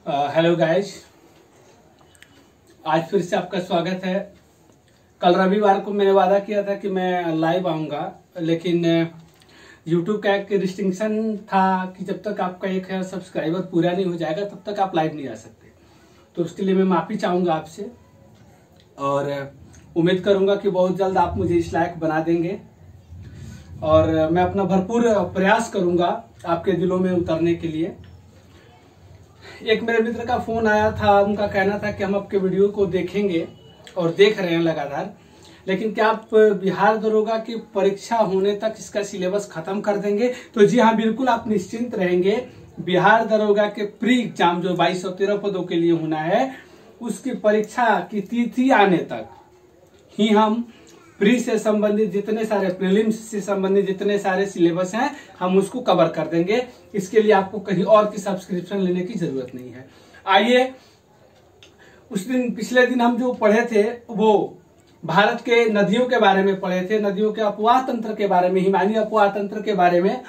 Hello guys, आज फिर से आपका स्वागत है। कल रविवार को मैंने वादा किया था कि मैं लाइव आऊँगा, लेकिन YouTube का एक रिस्ट्रिक्शन था कि जब तक आपका 1000 सब्सक्राइबर पूरा नहीं हो जाएगा तब तक आप लाइव नहीं आ सकते। तो उसके लिए मैं माफ़ी चाहूँगा आपसे और उम्मीद करूँगा कि बहुत जल्द आप मुझे इस लायक बना देंगे और मैं अपना भरपूर प्रयास करूँगा आपके दिलों में उतरने के लिए। एक मेरे मित्र का फोन आया था, उनका कहना था कि हम आपके वीडियो को देखेंगे और देख रहे हैं लगातार, लेकिन क्या आप बिहार दरोगा की परीक्षा होने तक इसका सिलेबस खत्म कर देंगे? तो जी हाँ, बिल्कुल आप निश्चिंत रहेंगे। बिहार दरोगा के प्री एग्जाम जो 2213 पदों के लिए होना है, उसकी परीक्षा की तिथि आने तक ही हम प्री से संबंधित जितने सारे, प्रीलिम्स से संबंधित जितने सारे सिलेबस हैं, हम उसको कवर कर देंगे। इसके लिए आपको कहीं और की सब्सक्रिप्शन लेने की जरूरत नहीं है। आइए, उस दिन पिछले दिन हम जो पढ़े थे वो भारत के नदियों के बारे में पढ़े थे, नदियों के अपवाह तंत्र के बारे में, हिमालय अपवाह तंत्र के बारे में,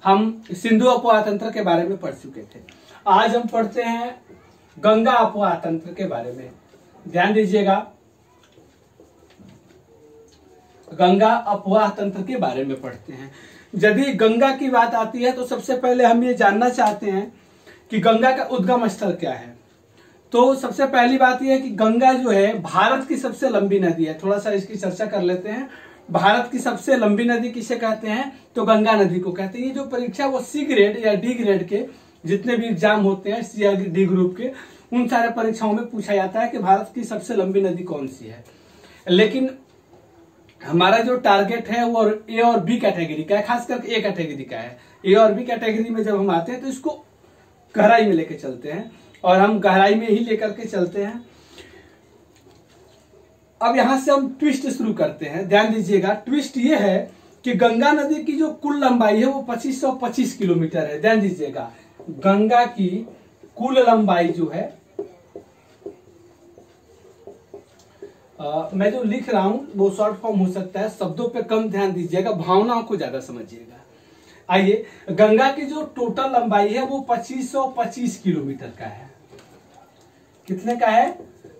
हम सिंधु अपवाह तंत्र के बारे में पढ़ चुके थे। आज हम पढ़ते हैं गंगा अपवाह तंत्र के बारे में। ध्यान दीजिएगा, गंगा अपवाह तंत्र के बारे में पढ़ते हैं। यदि गंगा की बात आती है तो सबसे पहले हम ये जानना चाहते हैं कि गंगा का उद्गम स्थल क्या है। तो सबसे पहली बात यह है कि गंगा जो है भारत की सबसे लंबी नदी है। थोड़ा सा इसकी चर्चा कर लेते हैं। भारत की सबसे लंबी नदी किसे कहते हैं? तो गंगा नदी को कहते हैं। ये जो परीक्षा वो सी ग्रेड या डी ग्रेड के जितने भी एग्जाम होते हैं, सी या डी ग्रुप के, उन सारे परीक्षाओं में पूछा जाता है कि भारत की सबसे लंबी नदी कौन सी है। लेकिन हमारा जो टारगेट है वो ए और बी कैटेगरी का है, खास करके ए कैटेगरी का है। ए और बी कैटेगरी में जब हम आते हैं तो इसको गहराई में लेके चलते हैं और हम गहराई में ही लेकर के चलते हैं। अब यहां से हम ट्विस्ट शुरू करते हैं। ध्यान दीजिएगा, ट्विस्ट ये है कि गंगा नदी की जो कुल लंबाई है वो 2525 किलोमीटर है। ध्यान दीजिएगा, गंगा की कुल लंबाई जो है, मैं जो लिख रहा हूं वो शॉर्ट फॉर्म हो सकता है, शब्दों पे कम ध्यान दीजिएगा, भावनाओं को ज्यादा समझिएगा। आइए, गंगा की जो टोटल लंबाई है वो 2525 किलोमीटर का है। कितने का है?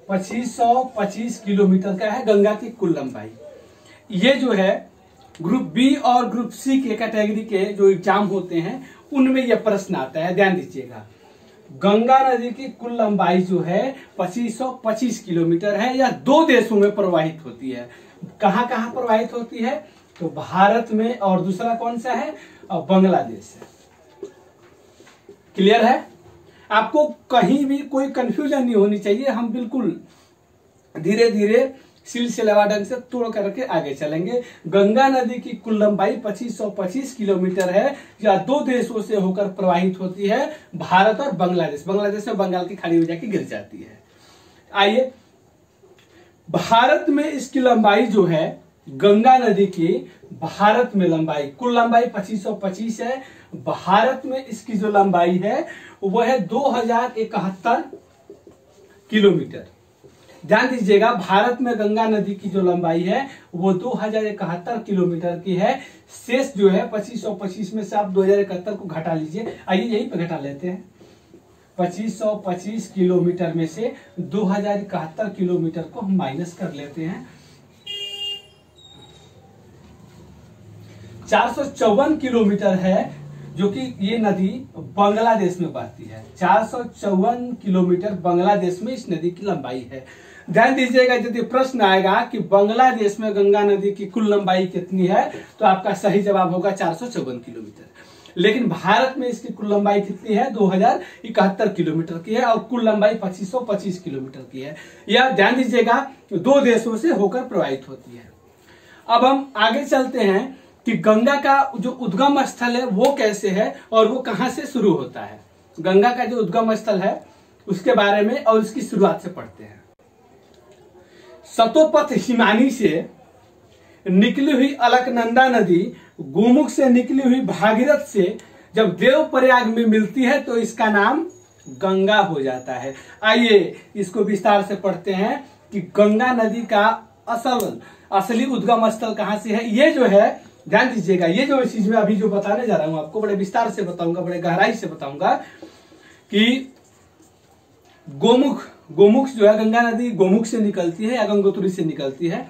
2525 किलोमीटर का है गंगा की कुल लंबाई। ये जो है ग्रुप बी और ग्रुप सी के कैटेगरी के जो एग्जाम होते हैं उनमें यह प्रश्न आता है। ध्यान दीजिएगा, गंगा नदी की कुल लंबाई जो है 2525 किलोमीटर है, या दो देशों में प्रवाहित होती है। कहां कहां प्रवाहित होती है? तो भारत में, और दूसरा कौन सा है? बांग्लादेश है। क्लियर है? आपको कहीं भी कोई कंफ्यूजन नहीं होनी चाहिए। हम बिल्कुल धीरे धीरे सिलसिलेवार ढंग से तोड़ करके आगे चलेंगे। गंगा नदी की कुल लंबाई 2525 किलोमीटर है, या दो देशों से होकर प्रवाहित होती है, भारत और बांग्लादेश। बांग्लादेश में बंगाल की खाड़ी में जाके गिर जाती है। आइए, भारत में इसकी लंबाई जो है, गंगा नदी की भारत में लंबाई, कुल लंबाई 2525 है। भारत में इसकी जो लंबाई है वह है 2071 किलोमीटर। ध्यान दीजिएगा, भारत में गंगा नदी की जो लंबाई है वो 2071 किलोमीटर की है। शेष जो है 2525 में से आप 2071 को घटा लीजिए। आइए यहीं पे घटा लेते हैं। 2525 किलोमीटर में से 2071 किलोमीटर को हम माइनस कर लेते हैं। 454 किलोमीटर है, जो कि ये नदी बांग्लादेश में बहती है। 454 किलोमीटर बांग्लादेश में इस नदी की लंबाई है। ध्यान दीजिएगा, यदि प्रश्न आएगा कि बांग्लादेश में गंगा नदी की कुल लंबाई कितनी है, तो आपका सही जवाब होगा 454 किलोमीटर। लेकिन भारत में इसकी कुल लंबाई कितनी है? 2071 किलोमीटर की है, और कुल लंबाई 2525 किलोमीटर की है। यह ध्यान दीजिएगा, दो देशों से होकर प्रवाहित होती है। अब हम आगे चलते हैं कि गंगा का जो उद्गम स्थल है वो कैसे है और वो कहां से शुरू होता है। गंगा का जो उद्गम स्थल है उसके बारे में और इसकी शुरुआत से पढ़ते हैं। सतोपथ हिमानी से निकली हुई अलकनंदा नदी गोमुख से निकली हुई भागीरथ से जब देवप्रयाग में मिलती है तो इसका नाम गंगा हो जाता है। आइए इसको विस्तार से पढ़ते हैं कि गंगा नदी का असली उद्गम स्थल कहां से है। ये जो है, ध्यान दीजिएगा, ये जो चीज मैं अभी जो बताने जा रहा हूं आपको, बड़े विस्तार से बताऊंगा, बड़े गहराई से बताऊंगा कि गोमुख, गोमुख जो है गंगा नदी गोमुख से निकलती है या गंगोत्री से निकलती है,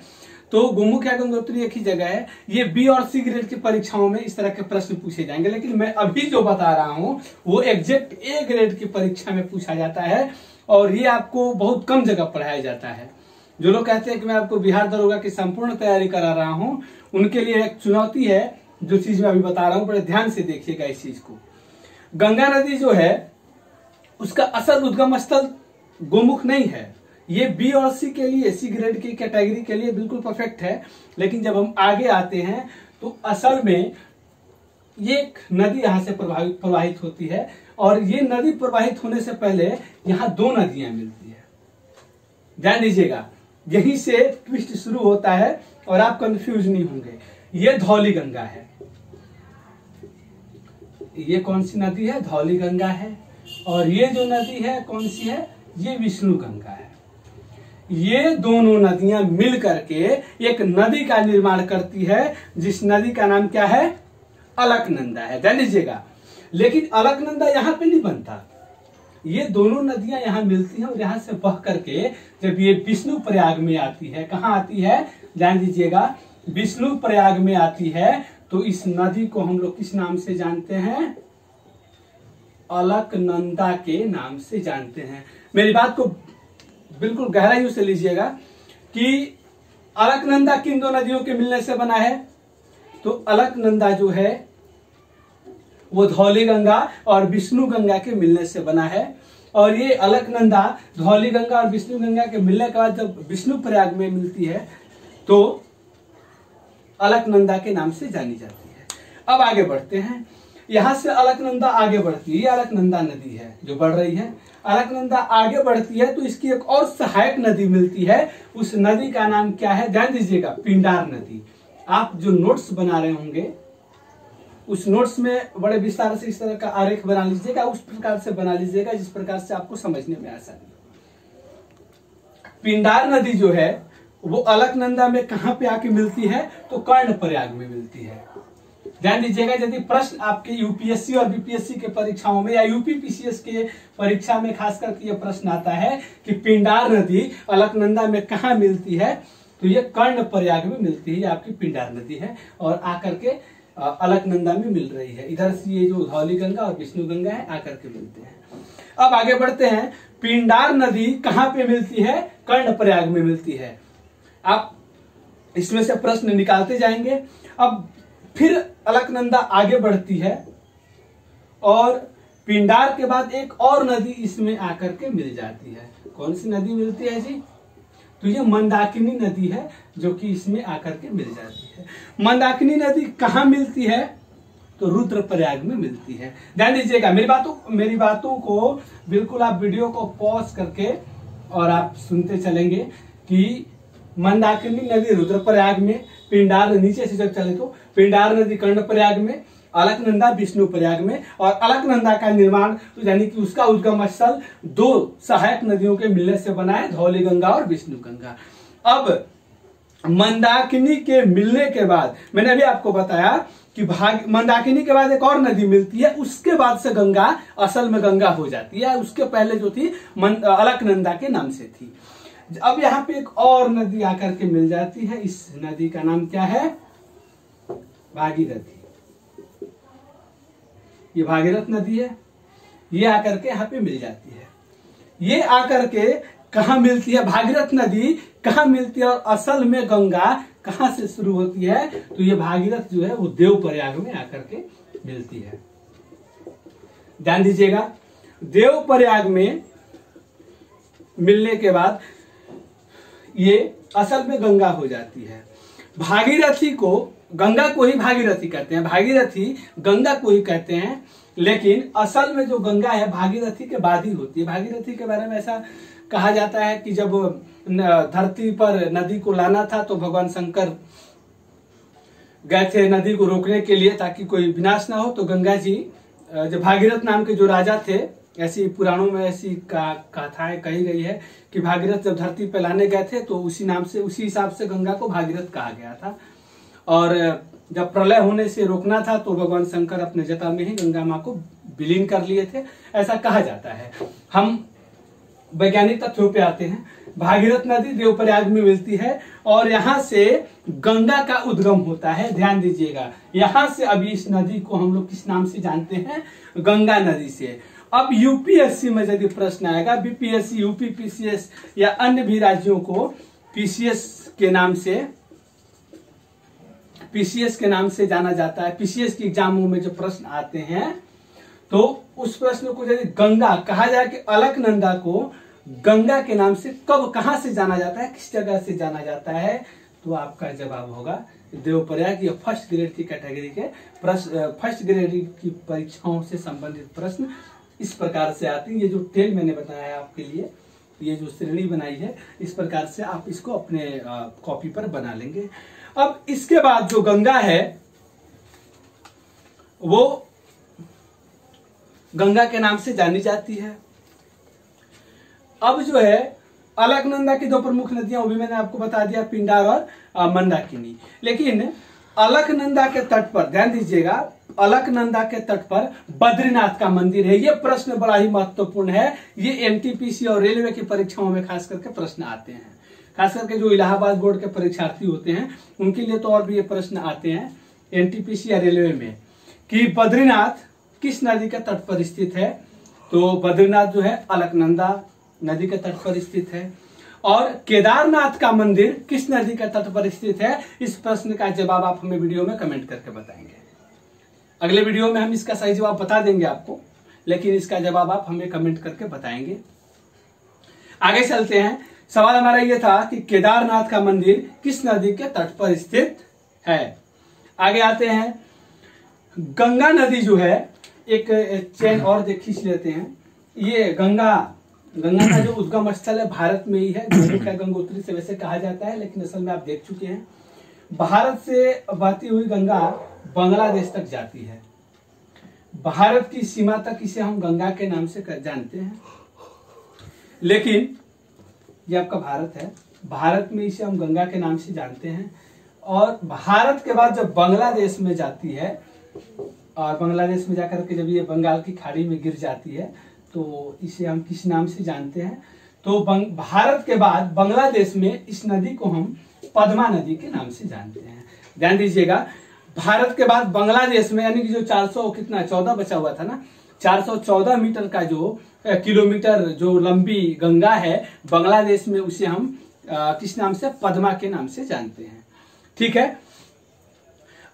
तो गोमुख या गंगोत्री एक ही जगह है। ये बी और सी ग्रेड की परीक्षाओं में इस तरह के प्रश्न पूछे जाएंगे, लेकिन मैं अभी जो बता रहा हूं वो एग्जैक्ट ए ग्रेड की परीक्षा में पूछा जाता है और ये आपको बहुत कम जगह पढ़ाया जाता है। जो लोग कहते हैं कि मैं आपको बिहार दरोगा की संपूर्ण तैयारी करा रहा हूं, उनके लिए एक चुनौती है जो चीज मैं अभी बता रहा हूं, बड़े ध्यान से देखिएगा इस चीज को। गंगा नदी जो है उसका असल उद्गम स्थल गोमुख नहीं है। ये बी और सी के लिए, सी ग्रेड की कैटेगरी के लिए बिल्कुल परफेक्ट है, लेकिन जब हम आगे आते हैं तो असल में ये एक नदी यहां से प्रवाहित होती है और ये नदी प्रवाहित होने से पहले यहां दो नदियां मिलती है। ध्यान दीजिएगा, यहीं से ट्विस्ट शुरू होता है और आप कंफ्यूज नहीं होंगे। ये धौली गंगा है, ये कौन सी नदी है? धौली गंगा है। और ये जो नदी है कौन सी है? ये विष्णु गंगा है। ये दोनों नदियां मिल करके एक नदी का निर्माण करती है, जिस नदी का नाम क्या है? अलकनंदा है। ध्यान दीजिएगा, लेकिन अलकनंदा यहां पे नहीं बनता। ये दोनों नदियां यहां मिलती हैं और यहां से बह करके जब ये विष्णु प्रयाग में आती है, कहां आती है? ध्यान दीजिएगा, विष्णु प्रयाग में आती है, तो इस नदी को हम लोग किस नाम से जानते हैं? अलकनंदा के नाम से जानते हैं। मेरी बात को बिल्कुल गहराइयों से लीजिएगा कि अलकनंदा किन दो नदियों के मिलने से बना है? तो अलकनंदा जो है वो धौली गंगा और विष्णु गंगा के मिलने से बना है। और ये अलकनंदा धौली गंगा और विष्णु गंगा के मिलने के बाद जब विष्णु प्रयाग में मिलती है तो अलकनंदा के नाम से जानी जाती है। अब आगे बढ़ते हैं, यहां से अलकनंदा आगे बढ़ती है। ये अलकनंदा नदी है जो बढ़ रही है। अलकनंदा आगे बढ़ती है तो इसकी एक और सहायक नदी मिलती है। उस नदी का नाम क्या है? ध्यान दीजिएगा, पिंडार नदी। आप जो नोट्स बना रहे होंगे उस नोट्स में बड़े विस्तार से इस तरह का आरेख बना लीजिएगा, उस प्रकार से बना लीजिएगा जिस प्रकार से आपको समझने में आसानी। पिंडार नदी जो है वो अलकनंदा में कहां पे आके मिलती है? तो कर्णप्रयाग में मिलती है। ध्यान दीजिएगा, यदि प्रश्न आपके यूपीएससी और बीपीएससी के परीक्षाओं में या यूपीपीसीएस के परीक्षा में खास करके ये प्रश्न आता है कि पिंडार नदी अलकनंदा में कहां मिलती है, तो ये कर्णप्रयाग में मिलती है। आपकी पिंडार नदी है और आकर के अलकनंदा में मिल रही है। इधर से ये जो धौली गंगा और विष्णु गंगा है आकर के मिलते हैं। अब आगे बढ़ते हैं, पिंडार नदी कहां पे मिलती है? कर्णप्रयाग में मिलती है। आप इसमें से प्रश्न निकालते जाएंगे। अब फिर अलकनंदा आगे बढ़ती है और पिंडार के बाद एक और नदी इसमें आकर के मिल जाती है। कौन सी नदी मिलती है जी? तो ये मंदाकिनी नदी है जो कि इसमें आकर के मिल जाती है। मंदाकिनी नदी कहां मिलती है? तो रुद्रप्रयाग में मिलती है। ध्यान दीजिएगा, मेरी बातों को बिल्कुल आप वीडियो को पॉज करके और आप सुनते चलेंगे कि मंदाकिनी नदी रुद्रप्रयाग में, पिंडार नीचे से जब चले तो पिंडार नदी कर्णप्रयाग में, अलकनंदा विष्णु प्रयाग में। और अलकनंदा का निर्माण तो यानी कि उसका उद्गम स्थल दो सहायक नदियों के मिलने से बना है, धौली गंगा और विष्णु गंगा। अब मंदाकिनी के मिलने के बाद मैंने अभी आपको बताया कि मंदाकिनी के बाद एक और नदी मिलती है, उसके बाद से गंगा असल में गंगा हो जाती है। उसके पहले जो थी अलकनंदा के नाम से थी। अब यहाँ पे एक और नदी आकर के मिल जाती है। इस नदी का नाम क्या है? भागीरथी। ये भागीरथ नदी है, ये आकर के यहाँ पे मिल जाती है। ये आकर के कहा मिलती है? भागीरथ नदी कहाँ मिलती है और असल में गंगा कहां से शुरू होती है? तो ये भागीरथ जो है वो देवप्रयाग में आकर के मिलती है। ध्यान दीजिएगा, देवप्रयाग में मिलने के बाद ये असल में गंगा हो जाती है। भागीरथी को, गंगा को ही भागीरथी कहते हैं, भागीरथी गंगा को ही कहते हैं, लेकिन असल में जो गंगा है भागीरथी के बाद ही होती है। भागीरथी के बारे में ऐसा कहा जाता है कि जब धरती पर नदी को लाना था तो भगवान शंकर गए थे नदी को रोकने के लिए ताकि कोई विनाश ना हो। तो गंगा जी, जब भागीरथ नाम के जो राजा थे, ऐसी पुराणों में ऐसी कथाएं कही गई है कि भागीरथ जब धरती पर लाने गए थे तो उसी नाम से, उसी हिसाब से गंगा को भागीरथ कहा गया था। और जब प्रलय होने से रोकना था तो भगवान शंकर अपने जटा में ही गंगा माँ को विलीन कर लिए थे, ऐसा कहा जाता है। हम वैज्ञानिक तथ्यों पे आते हैं। भागीरथ नदी देवप्रयाग में मिलती है और यहाँ से गंगा का उद्गम होता है। ध्यान दीजिएगा, यहाँ से अभी इस नदी को हम लोग किस नाम से जानते हैं? गंगा नदी से। अब यूपीएससी में यदि प्रश्न आएगा, बीपीएससी, यूपी पीसीएस या अन्य भी राज्यों को पीसीएस के नाम से जाना जाता है। पीसीएस की एग्जामों में जो प्रश्न आते हैं तो उस प्रश्न को यदि गंगा कहा जाए कि अलकनंदा को गंगा के नाम से कब कहां से जाना जाता है, किस जगह से जाना जाता है, तो आपका जवाब होगा देवप्रयाग। या फर्स्ट ग्रेड की कैटेगरी के प्रश्न, फर्स्ट ग्रेड की परीक्षाओं से संबंधित प्रश्न इस प्रकार से आती है। ये जो टेल मैंने बताया है आपके लिए, ये जो श्रेणी बनाई है, इस प्रकार से आप इसको अपने कॉपी पर बना लेंगे। अब इसके बाद जो गंगा है वो गंगा के नाम से जानी जाती है। अब जो है अलकनंदा की दो प्रमुख नदियां, वो भी मैंने आपको बता दिया, पिंडार और मंदाकिनी। लेकिन अलकनंदा के तट पर ध्यान दीजिएगा, अलकनंदा के तट पर बद्रीनाथ का मंदिर है। ये प्रश्न बड़ा ही महत्वपूर्ण है। ये एनटीपीसी और रेलवे की परीक्षाओं में खास करके प्रश्न आते हैं। खास करके जो इलाहाबाद बोर्ड के परीक्षार्थी होते हैं उनके लिए तो और भी ये प्रश्न आते हैं एनटीपीसी या रेलवे में कि बद्रीनाथ किस नदी के तट पर स्थित है। तो बद्रीनाथ जो है अलकनंदा नदी के तट पर स्थित है। और केदारनाथ का मंदिर किस नदी के तट पर स्थित है? इस प्रश्न का जवाब आप हमें वीडियो में कमेंट करके बताएंगे। अगले वीडियो में हम इसका सही जवाब बता देंगे आपको, लेकिन इसका जवाब आप हमें कमेंट करके बताएंगे। आगे चलते हैं। सवाल हमारा यह था कि केदारनाथ का मंदिर किस नदी के तट पर स्थित है। आगे आते हैं। गंगा नदी जो है, एक चेन और खींच लेते हैं। ये गंगा का जो उद्गम स्थल है भारत में ही है। गंगोत्री से वैसे कहा जाता है, लेकिन असल में आप देख चुके हैं भारत से बहती हुई गंगा बांग्लादेश तक जाती है। भारत की सीमा तक इसे हम गंगा के नाम से जानते हैं। लेकिन ये आपका भारत है, भारत में इसे हम गंगा के नाम से जानते हैं। और भारत के बाद जब बांग्लादेश में जाती है और बांग्लादेश में जाकर के जब ये बंगाल की खाड़ी में गिर जाती है तो इसे हम किस नाम से जानते हैं? तो भारत के बाद बांग्लादेश में इस नदी को हम पद्मा नदी के नाम से जानते हैं। ध्यान दीजिएगा, भारत के बाद बांग्लादेश में, यानी कि जो 414 बचा हुआ था ना, 414 मीटर का जो किलोमीटर जो लंबी गंगा है बांग्लादेश में, उसे हम किस नाम से? पद्मा के नाम से जानते हैं। ठीक है।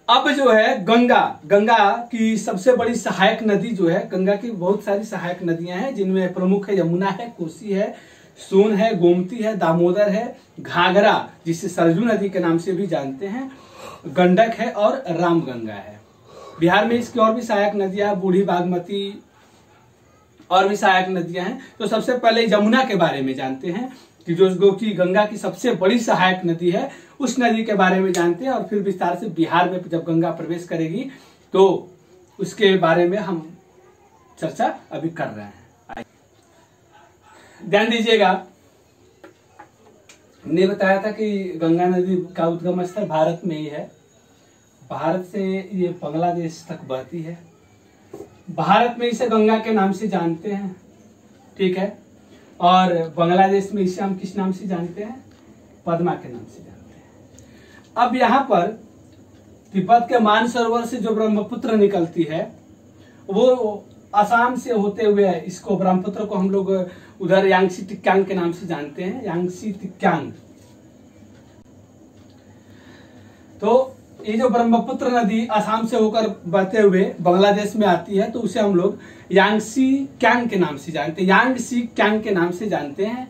अब जो है गंगा की सबसे बड़ी सहायक नदी जो है, गंगा की बहुत सारी सहायक नदियां हैं जिनमें प्रमुख है यमुना है, कोसी है, सोन है, गोमती है, दामोदर है, घाघरा जिसे सरजू नदी के नाम से भी जानते हैं, गंडक है और रामगंगा है। बिहार में इसकी और भी सहायक नदियां, बूढ़ी, बागमती और भी सहायक नदियां हैं। तो सबसे पहले यमुना के बारे में जानते हैं कि जो कि गंगा की सबसे बड़ी सहायक नदी है, उस नदी के बारे में जानते हैं। और फिर विस्तार से बिहार में जब गंगा प्रवेश करेगी तो उसके बारे में हम चर्चा अभी कर रहे हैं। ध्यान दीजिएगा, ने बताया था कि गंगा नदी का उद्गम स्थल भारत में ही है। भारत से ये बांग्लादेश तक बहती है। भारत में इसे गंगा के नाम से जानते हैं। ठीक है। और बांग्लादेश में इसे हम किस नाम से जानते हैं? पद्मा के नाम से जानते हैं। अब यहाँ पर तिब्बत के मानसरोवर से जो ब्रह्मपुत्र निकलती है वो असम से होते हुए, इसको ब्रह्मपुत्र को हम लोग उधर यांगसी तिक्यांग के नाम से जानते हैं, यांगसी तिक्यांग। तो ये जो ब्रह्मपुत्र नदी असम से होकर बहते हुए बांग्लादेश में आती है तो उसे हम लोग यांगसी क्यांग के नाम से जानते हैं, यांगसी क्यांग के नाम से जानते हैं।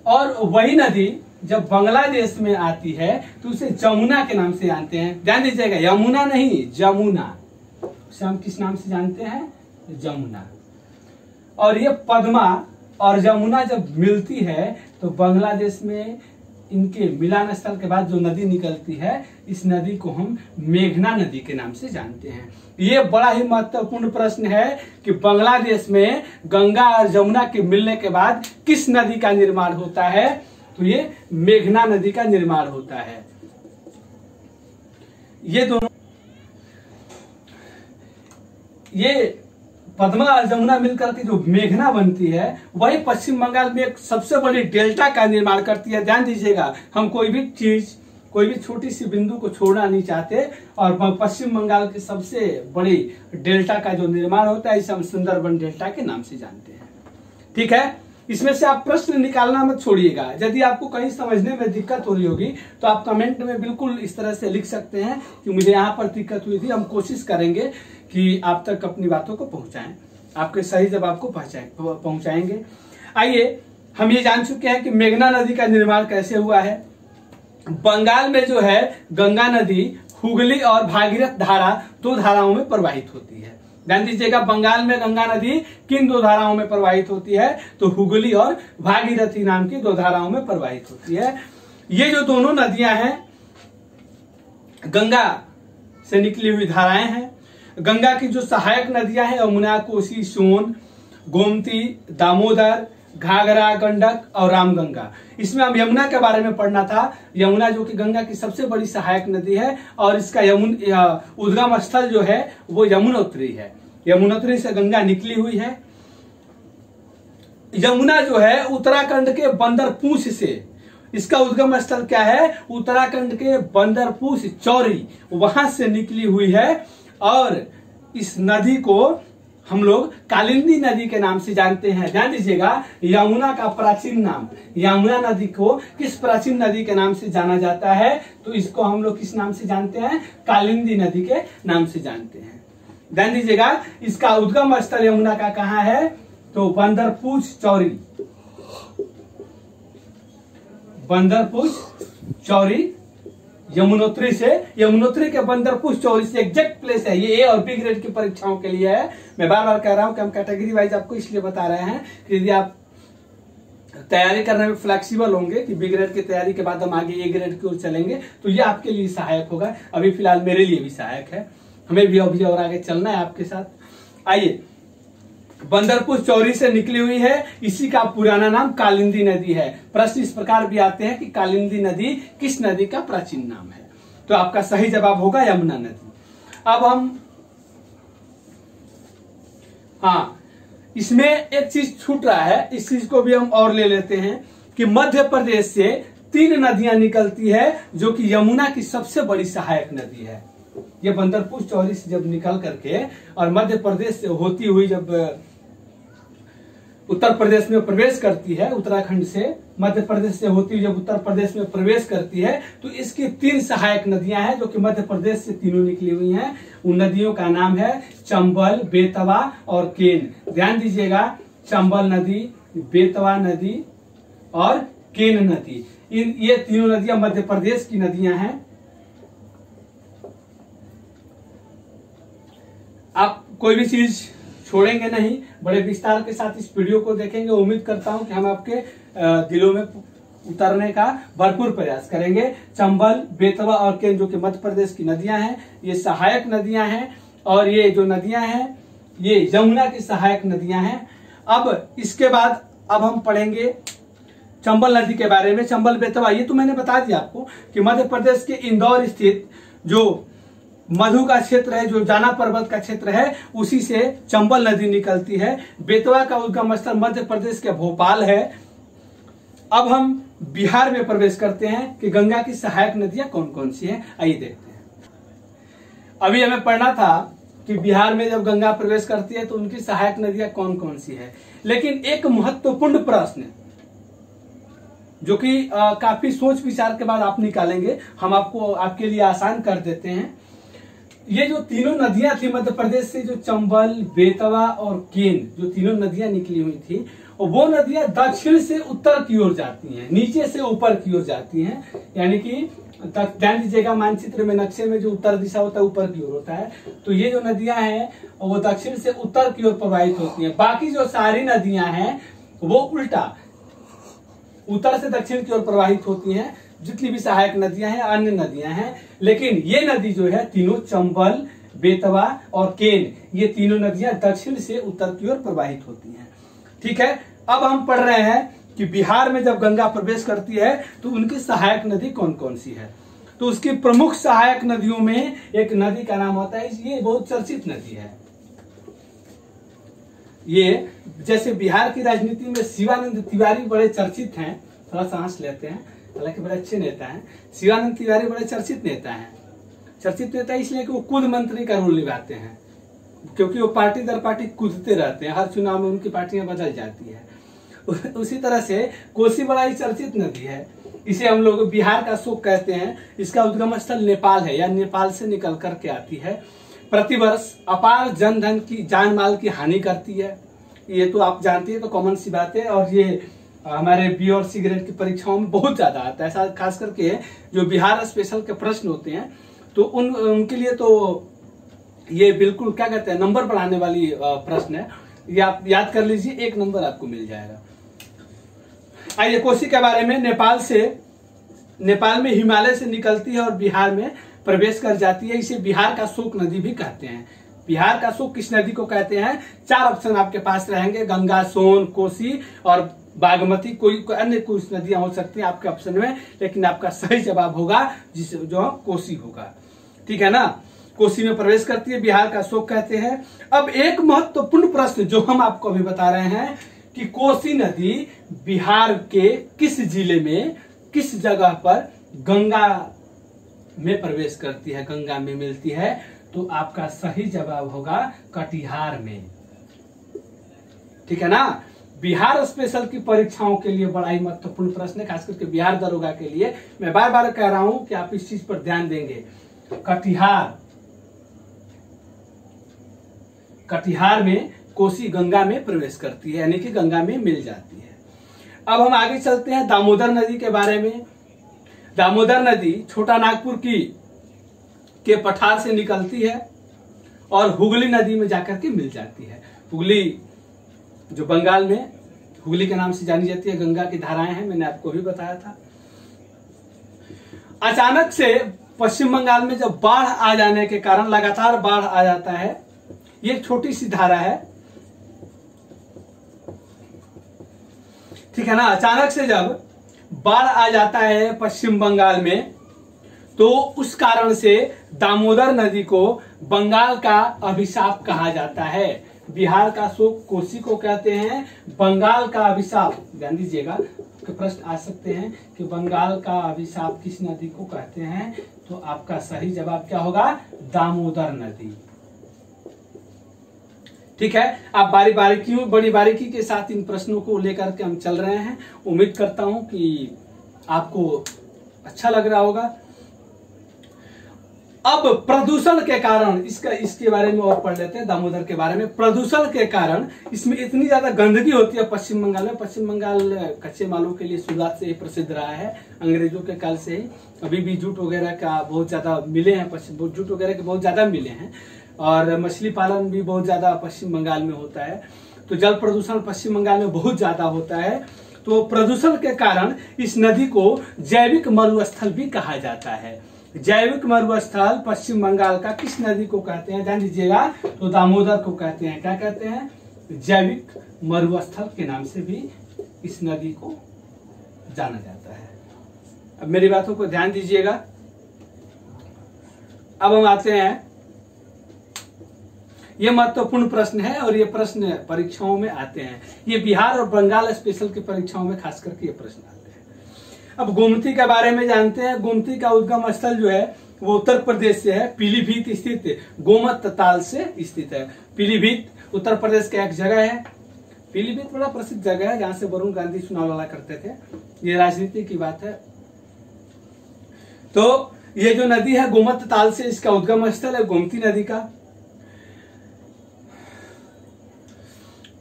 और वही नदी जब बांग्लादेश में आती है तो उसे जमुना के नाम से जानते हैं। ध्यान दीजिएगा, यमुना नहीं, जमुना। उसे हम किस नाम से जानते हैं? जमुना। और ये पद्मा और जमुना जब मिलती है तो बांग्लादेश में इनके मिलन स्थल के बाद जो नदी निकलती है, इस नदी को हम मेघना नदी के नाम से जानते हैं। ये बड़ा ही महत्वपूर्ण प्रश्न है कि बांग्लादेश में गंगा और जमुना के मिलने के बाद किस नदी का निर्माण होता है? तो ये मेघना नदी का निर्माण होता है। ये दोनों, ये पद्मा और जमुना मिलकर के जो मेघना बनती है वही पश्चिम बंगाल में एक सबसे बड़ी डेल्टा का निर्माण करती है। ध्यान दीजिएगा, हम कोई भी चीज, कोई भी छोटी सी बिंदु को छोड़ना नहीं चाहते, और पश्चिम बंगाल की सबसे बड़ी डेल्टा का जो निर्माण होता है इसे हम सुंदरबन डेल्टा के नाम से जानते हैं। ठीक है, इसमें से आप प्रश्न निकालना मत छोड़िएगा। यदि आपको कहीं समझने में दिक्कत हो रही होगी तो आप कमेंट में बिल्कुल इस तरह से लिख सकते हैं कि मुझे यहाँ पर दिक्कत हुई थी। हम कोशिश करेंगे कि आप तक अपनी बातों को पहुंचाएं, आपके सही जवाब को पहुंचाएंगे। आइए, हम ये जान चुके हैं कि मेघना नदी का निर्माण कैसे हुआ है। बंगाल में जो है गंगा नदी हुगली और भागीरथ धारा दो धाराओं में प्रवाहित होती है। ध्यान दीजिएगा, बंगाल में गंगा नदी किन दो धाराओं में प्रवाहित होती है, तो हुगली और भागीरथी नाम की दो धाराओं में प्रवाहित होती है। ये जो दोनों नदियां हैं गंगा से निकली हुई धाराएं हैं। गंगा की जो सहायक नदियां हैं यमुना, कोसी, सोन, गोमती, दामोदर, घाघरा, गंडक और रामगंगा। इसमें हम यमुना के बारे में पढ़ना था। यमुना जो कि गंगा की सबसे बड़ी सहायक नदी है और इसका उद्गम स्थल जो है वो यमुनोत्री है। यमुनोत्री से गंगा निकली हुई है। यमुना जो है उत्तराखंड के बंदरपूछ से, इसका उद्गम स्थल क्या है, उत्तराखंड के बंदरपूछ चौरी, वहां से निकली हुई है। और इस नदी को हम लोग कालिंदी नदी के नाम से जानते हैं। ध्यान दीजिएगा, यमुना का प्राचीन नाम, यमुना नदी को किस प्राचीन नदी के नाम से जाना जाता है, तो इसको हम लोग किस नाम से जानते हैं, कालिंदी नदी के नाम से जानते हैं। ध्यान दीजिएगा, इसका उद्गम स्थल यमुना का कहाँ है, तो बंदरपूछ चौरी, बंदरपूछ चौरी यमुनोत्री से, यमुनोत्री के बंदरपूछ चौरी से एग्जैक्ट प्लेस है। ये ए और बी ग्रेड की परीक्षाओं के लिए है। मैं बार बार कह रहा हूं कि हम कैटेगरी वाइज आपको इसलिए बता रहे हैं कि यदि आप तैयारी करने में फ्लेक्सिबल होंगे कि बी ग्रेड की तैयारी के बाद हम आगे ए ग्रेड की ओर चलेंगे तो ये आपके लिए सहायक होगा। अभी फिलहाल मेरे लिए भी सहायक है, हमें भी अभी और आगे चलना है आपके साथ। आइए, बंदरपूछ चौरी से निकली हुई है, इसी का पुराना नाम कालिंदी नदी है। प्रश्न इस प्रकार भी आते हैं कि कालिंदी नदी किस नदी का प्राचीन नाम है, तो आपका सही जवाब होगा यमुना नदी। अब हम इसमें एक चीज छूट रहा है, इस चीज को भी हम और ले लेते हैं कि मध्य प्रदेश से 3 नदियां निकलती है जो कि यमुना की सबसे बड़ी सहायक नदी है। ये बंदरपूछ चौरी से जब निकल करके और मध्य प्रदेश से होती हुई जब उत्तर प्रदेश में प्रवेश करती है, उत्तराखंड से मध्य प्रदेश से होती हुई जब उत्तर प्रदेश में प्रवेश करती है तो इसकी 3 सहायक नदियां हैं जो कि मध्य प्रदेश से तीनों निकली हुई हैं। उन नदियों का नाम है चंबल, बेतवा और केन। ध्यान दीजिएगा, चंबल नदी, बेतवा नदी और केन नदी, ये तीनों नदियां मध्य प्रदेश की नदियां हैं। आप कोई भी चीज छोड़ेंगे नहीं, बड़े विस्तार के साथ इस वीडियो को देखेंगे। उम्मीद करता हूं कि हम आपके दिलों में उतरने का भरपूर प्रयास करेंगे। चंबल, बेतवा और केन जो कि मध्य प्रदेश की नदियां हैं, ये सहायक नदियां हैं और ये जो नदियां हैं ये यमुना की सहायक नदियां हैं। अब इसके बाद अब हम पढ़ेंगे चंबल नदी के बारे में। चंबल, बेतवा, ये तो मैंने बता दिया आपको कि मध्य प्रदेश के इंदौर स्थित जो मधु का क्षेत्र है, जो जाना पर्वत का क्षेत्र है, उसी से चंबल नदी निकलती है। बेतवा का उद्गम स्थल मध्य प्रदेश के भोपाल है। अब हम बिहार में प्रवेश करते हैं कि गंगा की सहायक नदियां कौन कौन सी हैं। आइए देखते हैं। अभी हमें पढ़ना था कि बिहार में जब गंगा प्रवेश करती है तो उनकी सहायक नदियां कौन कौन सी है, लेकिन एक महत्वपूर्ण प्रश्न जो कि काफी सोच विचार के बाद आप निकालेंगे, हम आपको आपके लिए आसान कर देते हैं। ये जो तीनों नदियां थी मध्य प्रदेश से, जो चंबल, बेतवा और केन, जो तीनों नदियां निकली हुई थी, वो नदियां दक्षिण से उत्तर की ओर जाती हैं, नीचे से ऊपर की ओर जाती हैं। यानी कि ध्यान दीजिएगा, मानचित्र में, नक्शे में जो उत्तर दिशा होता है ऊपर की ओर होता है, तो ये जो नदियां हैं वो दक्षिण से उत्तर की ओर प्रवाहित होती हैं। बाकी जो सारी नदियां हैं वो उल्टा उत्तर से दक्षिण की ओर प्रवाहित होती हैं। जितनी भी सहायक नदियां हैं, अन्य नदियां हैं, लेकिन ये नदी जो है तीनों, चंबल, बेतवा और केन, ये तीनों नदियां दक्षिण से उत्तर की ओर प्रवाहित होती हैं। ठीक है, अब हम पढ़ रहे हैं कि बिहार में जब गंगा प्रवेश करती है तो उनकी सहायक नदी कौन कौन सी है। तो उसकी प्रमुख सहायक नदियों में एक नदी का नाम होता है, ये बहुत चर्चित नदी है, ये जैसे बिहार की राजनीति में शिवानंद तिवारी बड़े चर्चित हैं, थोड़ा सांस लेते हैं, हालांकि बड़े अच्छे नेता हैं। शिवानंद तिवारी बड़े चर्चित नेता हैं। चर्चित नेता इसलिए कि वो खुद मंत्री का रोल निभाते हैं, क्योंकि वो पार्टी दर पार्टी कूदते रहते हैं, हर चुनाव में उनकी पार्टियां बदल जाती है। उसी तरह से कोसी बड़ा ही चर्चित नदी है, इसे हम लोग बिहार का शोक कहते हैं। इसका उद्गम स्थल नेपाल है, या नेपाल से निकल करके आती है। प्रतिवर्ष अपार जनधन की जान माल की हानि करती है, ये तो आप जानते हैं, तो कॉमन सी बात है। और ये हमारे बी और सी ग्रेड की परीक्षाओं में बहुत ज्यादा आता है, खास करके जो बिहार स्पेशल के प्रश्न होते हैं, तो उनके लिए तो ये बिल्कुल क्या कहते हैं, नंबर बढ़ाने वाली प्रश्न है। ये आप याद कर लीजिए, 1 नंबर आपको मिल जाएगा। आइए कोसी के बारे में। नेपाल में हिमालय से निकलती है और बिहार में प्रवेश कर जाती है। इसे बिहार का शोक नदी भी कहते हैं। बिहार का शोक किस नदी को कहते हैं? 4 ऑप्शन आपके पास रहेंगे, गंगा, सोन, कोसी और बागमती। कोई अन्य कुछ नदियां हो सकती हैं आपके ऑप्शन में, लेकिन आपका सही जवाब होगा जो कोसी होगा। ठीक है ना, कोसी में प्रवेश करती है, बिहार का शोक कहते हैं। अब एक महत्वपूर्ण प्रश्न जो हम आपको अभी बता रहे हैं कि कोसी नदी बिहार के किस जिले में, किस जगह पर गंगा में प्रवेश करती है, गंगा में मिलती है, तो आपका सही जवाब होगा कटिहार में। ठीक है ना, बिहार स्पेशल की परीक्षाओं के लिए बड़ा ही महत्वपूर्ण प्रश्न है, खास करके बिहार दरोगा के लिए। मैं बार बार कह रहा हूं कि आप इस चीज पर ध्यान देंगे। कटिहार में कोसी गंगा में प्रवेश करती है, यानी कि गंगा में मिल जाती है। अब हम आगे चलते हैं दामोदर नदी के बारे में। दामोदर नदी छोटा नागपुर के पठार से निकलती है और हुगली नदी में जाकर के मिल जाती है। हुगली जो बंगाल में हुगली के नाम से जानी जाती है, गंगा की धाराएं हैं, मैंने आपको भी बताया था। अचानक से पश्चिम बंगाल में जब बाढ़ आ जाने के कारण, लगातार बाढ़ आ जाता है, ये एक छोटी सी धारा है, ठीक है ना। अचानक से जब बाढ़ आ जाता है पश्चिम बंगाल में, तो उस कारण से दामोदर नदी को बंगाल का अभिशाप कहा जाता है। बिहार का शोक कोसी को कहते हैं, बंगाल का अभिशाप, ध्यान दीजिएगा कि प्रश्न आ सकते हैं कि बंगाल का अभिशाप किस नदी को कहते हैं, तो आपका सही जवाब क्या होगा? दामोदर नदी। ठीक है, आप बड़ी बारीकी के साथ इन प्रश्नों को लेकर के हम चल रहे हैं। उम्मीद करता हूं कि आपको अच्छा लग रहा होगा। अब प्रदूषण के कारण, इसके बारे में और पढ़ लेते हैं, दामोदर के बारे में। प्रदूषण के कारण इसमें इतनी ज्यादा गंदगी होती है पश्चिम बंगाल में। पश्चिम बंगाल कच्चे मालों के लिए शुरुआत से ही प्रसिद्ध रहा है, अंग्रेजों के काल से ही। अभी भी जूट वगैरह का बहुत ज्यादा मिले हैं, जूट वगैरह के बहुत ज्यादा मिले हैं, और मछली पालन भी बहुत ज्यादा पश्चिम बंगाल में होता है। तो जल प्रदूषण पश्चिम बंगाल में बहुत ज्यादा होता है। तो प्रदूषण के कारण इस नदी को जैविक मरुस्थल भी कहा जाता है। जैविक मरुस्थल पश्चिम बंगाल का किस नदी को कहते हैं? ध्यान दीजिएगा, तो दामोदर को कहते हैं। क्या कहते हैं? जैविक मरुस्थल के नाम से भी इस नदी को जाना जाता है। अब मेरी बातों को ध्यान दीजिएगा। अब हम आते हैं, ये महत्वपूर्ण प्रश्न है और ये प्रश्न परीक्षाओं में आते हैं। ये बिहार और बंगाल स्पेशल की परीक्षाओं में खास करके ये प्रश्न आते हैं। अब गोमती के बारे में जानते हैं। गोमती का उद्गम स्थल जो है वो उत्तर प्रदेश से है, पीलीभीत स्थित गोमत ताल से स्थित है। पीलीभीत उत्तर प्रदेश का एक जगह है। पीलीभीत बड़ा प्रसिद्ध जगह है जहां से वरुण गांधी चुनाव लड़ा करते थे। ये राजनीति की बात है। तो ये जो नदी है गोमत ताल से, इसका उद्गम स्थल है गोमती नदी का।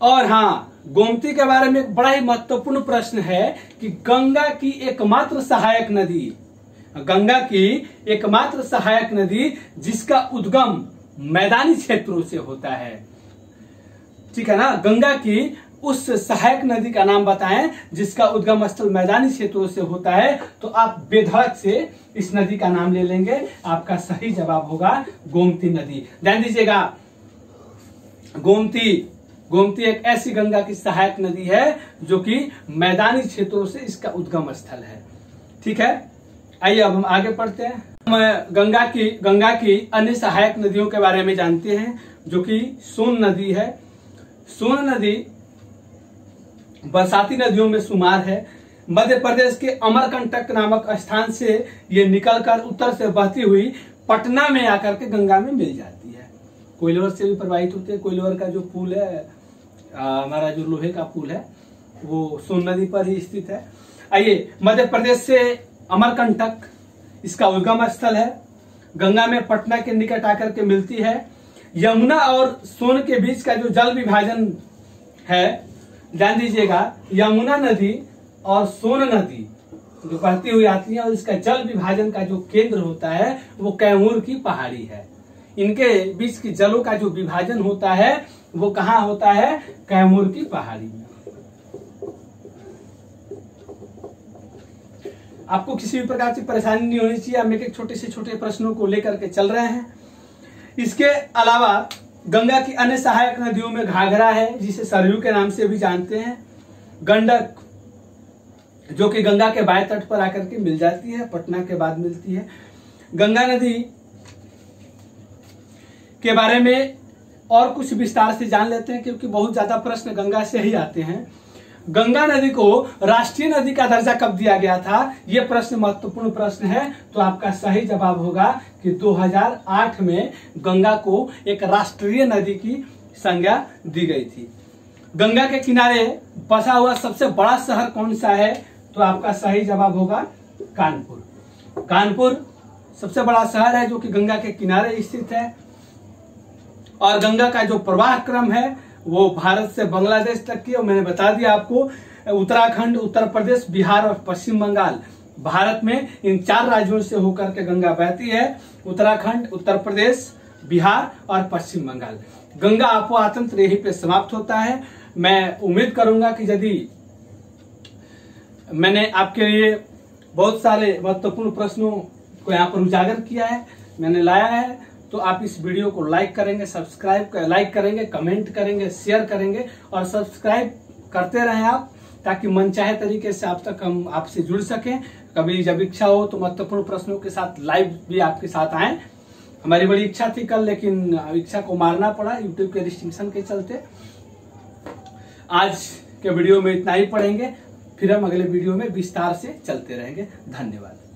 और हाँ, गोमती के बारे में एक बड़ा ही महत्वपूर्ण प्रश्न है कि गंगा की एकमात्र सहायक नदी, गंगा की एकमात्र सहायक नदी जिसका उद्गम मैदानी क्षेत्रों से होता है। ठीक है ना, गंगा की उस सहायक नदी का नाम बताएं जिसका उद्गम स्थल मैदानी क्षेत्रों से होता है, तो आप बेधड़क से इस नदी का नाम ले लेंगे। आपका सही जवाब होगा गोमती नदी। ध्यान दीजिएगा, गोमती एक ऐसी गंगा की सहायक नदी है जो कि मैदानी क्षेत्रों से इसका उद्गम स्थल है। ठीक है, आइए अब हम आगे पढ़ते हैं। हम गंगा की अन्य सहायक नदियों के बारे में जानते हैं, जो कि सोन नदी है। सोन नदी बरसाती नदियों में शुमार है। मध्य प्रदेश के अमरकंटक नामक स्थान से ये निकलकर उत्तर से बहती हुई पटना में आकर के गंगा में मिल जाती है। कोइलवर से भी प्रवाहित होती है। कोइलवर का जो पुल है, हमारा जो लोहे का पुल है, वो सोन नदी पर ही स्थित है। आइए, मध्य प्रदेश से अमरकंटक इसका उद्गम स्थल है। गंगा में पटना के निकट आकर के मिलती है। यमुना और सोन के बीच का जो जल विभाजन है, ध्यान दीजिएगा, यमुना नदी और सोन नदी जो बहती हुई आती है और इसका जल विभाजन का जो केंद्र होता है वो कैमूर की पहाड़ी है। इनके बीच की जलों का जो विभाजन होता है वो कहाँ होता है? कैमूर की पहाड़ी में। आपको किसी भी प्रकार की परेशानी नहीं होनी चाहिए। हम एक छोटे से छोटे प्रश्नों को लेकर के चल रहे हैं। इसके अलावा गंगा की अन्य सहायक नदियों में घाघरा है, जिसे सरयू के नाम से भी जानते हैं। गंडक, जो कि गंगा के बाएं तट पर आकर के मिल जाती है, पटना के बाद मिलती है। गंगा नदी के बारे में और कुछ विस्तार से जान लेते हैं, क्योंकि बहुत ज्यादा प्रश्न गंगा से ही आते हैं। गंगा नदी को राष्ट्रीय नदी का दर्जा कब दिया गया था? यह प्रश्न महत्वपूर्ण प्रश्न है। तो आपका सही जवाब होगा कि 2008 में गंगा को एक राष्ट्रीय नदी की संज्ञा दी गई थी। गंगा के किनारे बसा हुआ सबसे बड़ा शहर कौन सा है? तो आपका सही जवाब होगा कानपुर। कानपुर सबसे बड़ा शहर है जो कि गंगा के किनारे स्थित है। और गंगा का जो प्रवाह क्रम है वो भारत से बांग्लादेश तक की, और मैंने बता दिया आपको, उत्तराखंड, उत्तर प्रदेश, बिहार और पश्चिम बंगाल, भारत में इन 4 राज्यों से होकर के गंगा बहती है। उत्तराखंड, उत्तर प्रदेश, बिहार और पश्चिम बंगाल। गंगा आपो तंत्र यहीं पे समाप्त होता है। मैं उम्मीद करूंगा कि यदि मैंने आपके लिए बहुत सारे महत्वपूर्ण प्रश्नों को यहाँ पर उजागर किया है, मैंने लाया है, तो आप इस वीडियो को लाइक करेंगे, लाइक करेंगे, कमेंट करेंगे, शेयर करेंगे और सब्सक्राइब करते रहें आप, ताकि मनचाहे तरीके से आप तक हम आपसे जुड़ सकें। कभी जब इच्छा हो तो महत्वपूर्ण प्रश्नों के साथ लाइव भी आपके साथ आए। हमारी बड़ी इच्छा थी कल, लेकिन इच्छा को मारना पड़ा यूट्यूब के रिस्ट्रिक्शन के चलते। आज के वीडियो में इतना ही पढ़ेंगे, फिर हम अगले वीडियो में विस्तार से चलते रहेंगे। धन्यवाद।